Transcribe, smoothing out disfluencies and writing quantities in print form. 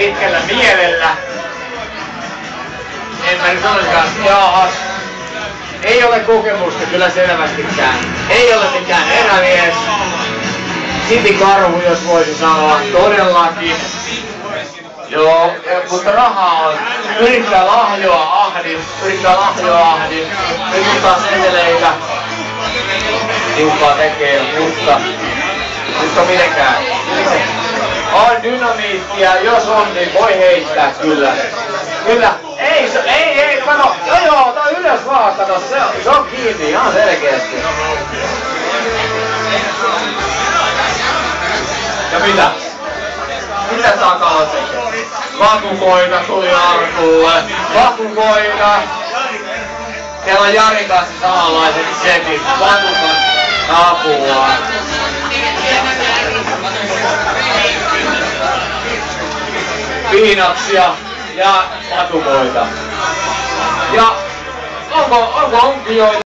pitkällä mielellä. En mä nyt ollenkaan, jaahas. Ei ole kokemusta kyllä selvästikään. Ei ole mikään erämies. Sipikarhu, jos voisi sanoa, todellakin. Joo, mutta rahaa on. Yrittää lahjoa ahdin. Nyt taas eteleitä. Tiukkaa tekee, mutta mitenkään. On dynamiittia, jos on, niin voi heittää kyllä. Kyllä, ei, kato, joo, tää on ylös vaan, kato, se on kiinni ihan selkeästi. Ja mitä? Mitä takalla tekee? Vakukoita tuli arkulle. Vakukoita. Siellä on Jarin kanssa samanlaiset setit. Vakukat apua. Piinaksia ja vakukoita. Ja onko onkijoita?